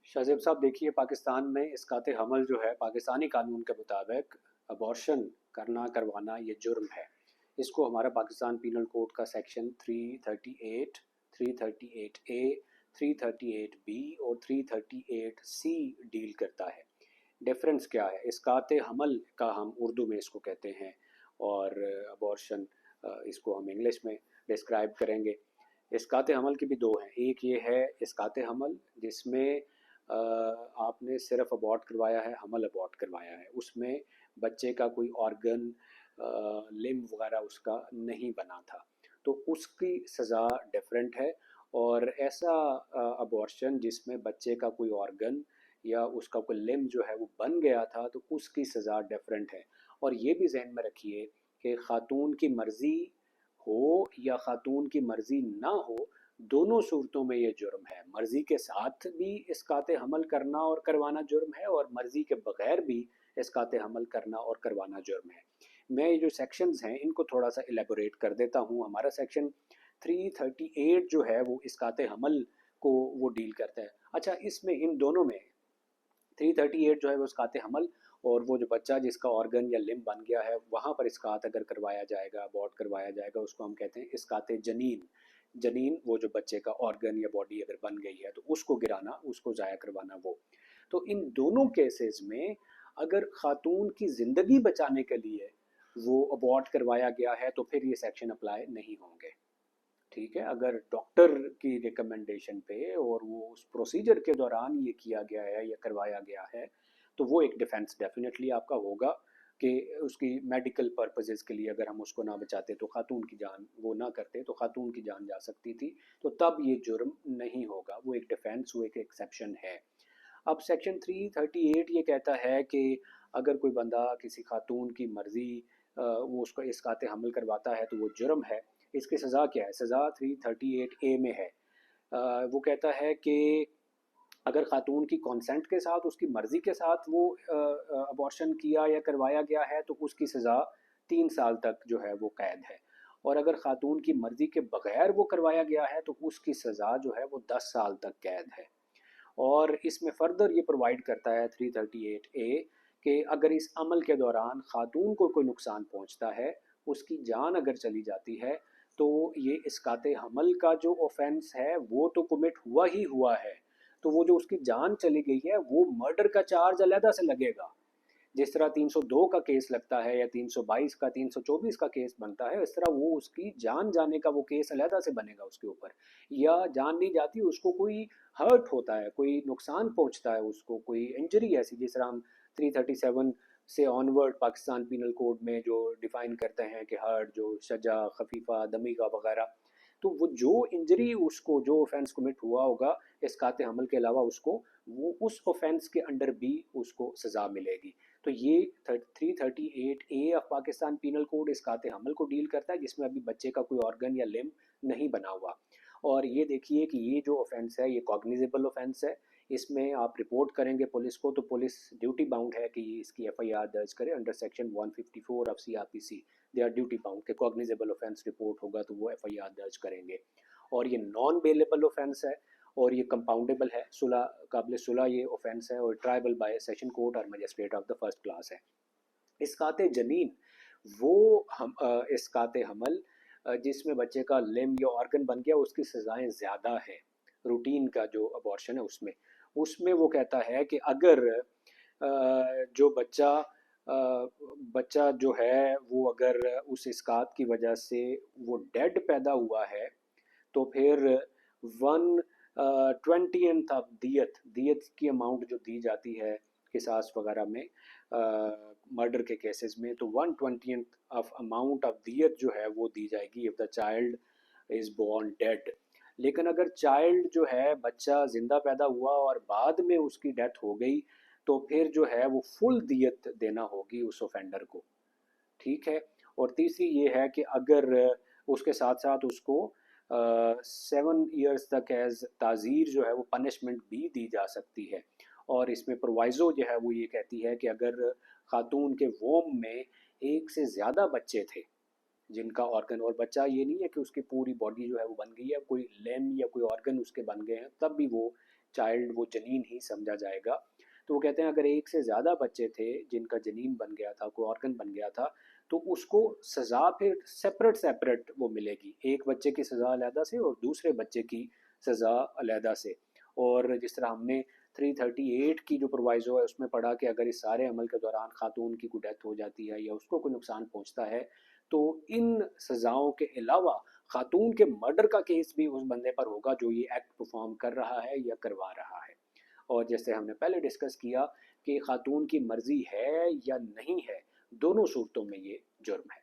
शाहजेब साहब, देखिए पाकिस्तान में इसकात हमल जो है, पाकिस्तानी कानून के मुताबिक अबॉर्शन करवाना ये जुर्म है। इसको हमारा पाकिस्तान पीनल कोड का सेक्शन 338, 338 ए, 338 बी और 338 सी डील करता है। डिफरेंस क्या है? इसकात हमल का हम उर्दू में इसको कहते हैं, और अबॉर्शन इसको हम इंग्लिश में डिस्क्राइब करेंगे। इसकात हमल की भी दो हैं। एक ये है इसकात हमल जिसमें आपने सिर्फ अबॉर्ट करवाया है, हमल अबॉर्ट करवाया है, उसमें बच्चे का कोई ऑर्गन लिम्ब वगैरह उसका नहीं बना था, तो उसकी सज़ा डिफरेंट है। और ऐसा अबॉर्शन जिसमें बच्चे का कोई ऑर्गन या उसका कोई लिम्ब जो है वो बन गया था, तो उसकी सज़ा डिफरेंट है। और ये भी जहन में रखिए कि ख़ातून की मर्ज़ी हो या ख़ातून की मर्ज़ी ना हो, दोनों सूरतों में ये जुर्म है। मर्ज़ी के साथ भी इसकात हमल करना और करवाना जुर्म है, और मर्ज़ी के बग़ैर भी इसकात हमल करना और करवाना जुर्म है। मैं ये जो सेक्शंस हैं इनको थोड़ा सा एलेबोरेट कर देता हूँ। हमारा सेक्शन 338 जो है वो इसकात हमल को वो डील करता है। अच्छा, इसमें इन दोनों में 338 जो है वो इसकात हमल, और वो जो बच्चा जिसका ऑर्गन या लिम्ब बन गया है वहाँ पर इसकात अगर करवाया जाएगा, अबॉर्ट करवाया जाएगा, उसको हम कहते हैं इसकात जनीन। जनीन वो जो बच्चे का ऑर्गन या बॉडी अगर बन गई है तो उसको गिराना, उसको ज़ाया करवाना वो। तो इन दोनों केसेस में अगर ख़ातून की ज़िंदगी बचाने के लिए वो अबॉर्ट करवाया गया है तो फिर ये सेक्शन अप्लाई नहीं होंगे। ठीक है, अगर डॉक्टर की रिकमेंडेशन पे और वो उस प्रोसीजर के दौरान ये किया गया है या करवाया गया है, तो वो एक डिफेंस डेफिनेटली आपका होगा कि उसकी मेडिकल पर्पसेस के लिए अगर हम उसको ना बचाते तो खातून की जान, वो ना करते तो खातून की जान जा सकती थी, तो तब ये जुर्म नहीं होगा। वो एक डिफेंस, वो एक एक्सेप्शन है। अब सेक्शन 338 ये कहता है कि अगर कोई बंदा किसी खातून की मर्ज़ी वो उसको इसकात हमल करवाता है तो वो जुर्म है। इसकी सज़ा क्या है? सज़ा 338 ए में है। वो कहता है कि अगर खातून की कॉन्सेंट के साथ, उसकी मर्ज़ी के साथ वो अबॉर्शन किया या करवाया गया है तो उसकी सज़ा 3 साल तक जो है वो कैद है। और अगर खातून की मर्ज़ी के बग़ैर वो करवाया गया है तो उसकी सज़ा जो है वो 10 साल तक कैद है। और इसमें फ़र्दर ये प्रोवाइड करता है 338 ए कि अगर इस अमल के दौरान ख़ातून को कोई नुकसान पहुंचता है, उसकी जान अगर चली जाती है, तो ये इसकात हमल का जो ऑफेंस है वो तो कमिट हुआ ही हुआ है, तो वो जो उसकी जान चली गई है वो मर्डर का चार्ज अलहदा से लगेगा। जिस तरह 302 का केस लगता है या 322 का, 324 का केस बनता है, इस तरह वो उसकी जान जाने का वो केस अलहदा से बनेगा उसके ऊपर। या जान नहीं जाती, उसको कोई हर्ट होता है, कोई नुकसान पहुंचता है उसको, कोई इंजरी ऐसी, जिस तरह हम 337 से ऑनवर्ड पाकिस्तान पीनल कोड में जो डिफ़ाइन करते हैं कि हर्ट, जो सजा खफीफा दमीगा वगैरह, तो वो जो इंजरी उसको, जो ऑफेंस कमिट हुआ होगा इसकात हमल के अलावा, उसको वो उस ऑफेंस के अंडर भी उसको सज़ा मिलेगी। तो ये 338 ए ऑफ पाकिस्तान पीनल कोड इसकात हमल को डील करता है, जिसमें अभी बच्चे का कोई ऑर्गन या लिम्ब नहीं बना हुआ। और ये देखिए कि ये जो ऑफेंस है ये कॉग्निजेबल ऑफेंस है। इसमें आप रिपोर्ट करेंगे पुलिस को तो पुलिस ड्यूटी बाउंड है कि इसकी एफआईआर दर्ज करे under section 154 of CrPC. They are duty bound कि कॉग्निजेबल ऑफेंस रिपोर्ट होगा तो वो एफआईआर दर्ज करेंगे। और ये नॉन बेलेबल ऑफेंस है, और ये कंपाउंडेबल है, सुलह, काबिल सुलह ये ऑफेंस है, और ट्राइबल बाय सेशन कोर्ट और magistrate of the first class है। इसकात जनीन वो हम इसकात हमल जिसमें बच्चे का लिम्ब या ऑर्गन बन गया, उसकी सज़ाएं ज़्यादा है रूटीन का जो अबॉर्शन है उसमें। उसमें वो कहता है कि अगर जो बच्चा जो है वो अगर उस इसकात की वजह से वो डेड पैदा हुआ है, तो फिर 1/20th ऑफ दियत, दियत की अमाउंट जो दी जाती है किसास वगैरह में मर्डर के केसेस में, तो 1/20th ऑफ अमाउंट ऑफ दियत जो है वो दी जाएगी if the child is born dead. लेकिन अगर चाइल्ड जो है, बच्चा ज़िंदा पैदा हुआ और बाद में उसकी डेथ हो गई, तो फिर जो है वो फुल दियत देना होगी उस ऑफेंडर को। ठीक है। और तीसरी ये है कि अगर उसके साथ साथ उसको 7 ईयर्स तक एज ताज़ीर जो है वो पनिशमेंट भी दी जा सकती है। और इसमें प्रोवाइज़ो जो है वो ये कहती है कि अगर ख़ातून के वोम में एक से ज़्यादा बच्चे थे जिनका ऑर्गन, और बच्चा ये नहीं है कि उसकी पूरी बॉडी जो है वो बन गई है, कोई लेम या कोई ऑर्गन उसके बन गए हैं, तब भी वो चाइल्ड वो जनीन ही समझा जाएगा। तो वो कहते हैं अगर एक से ज़्यादा बच्चे थे जिनका जनीन बन गया था, कोई ऑर्गन बन गया था, तो उसको सज़ा फिर सेपरेट सेपरेट वो मिलेगी, एक बच्चे की सज़ा अलहदा से और दूसरे बच्चे की सज़ा अलहदा से। और जिस तरह हमने 338 की जो प्रोवाइज़ो है उसमें पढ़ा कि अगर इस सारे अमल के दौरान खातून की कोई डेथ हो जाती है या उसको कोई नुकसान पहुंचता है, तो इन सज़ाओं के अलावा खातून के मर्डर का केस भी उस बंदे पर होगा जो ये एक्ट परफॉर्म कर रहा है या करवा रहा है। और जैसे हमने पहले डिस्कस किया कि खातून की मर्ज़ी है या नहीं है, दोनों सूरतों में ये जुर्म है।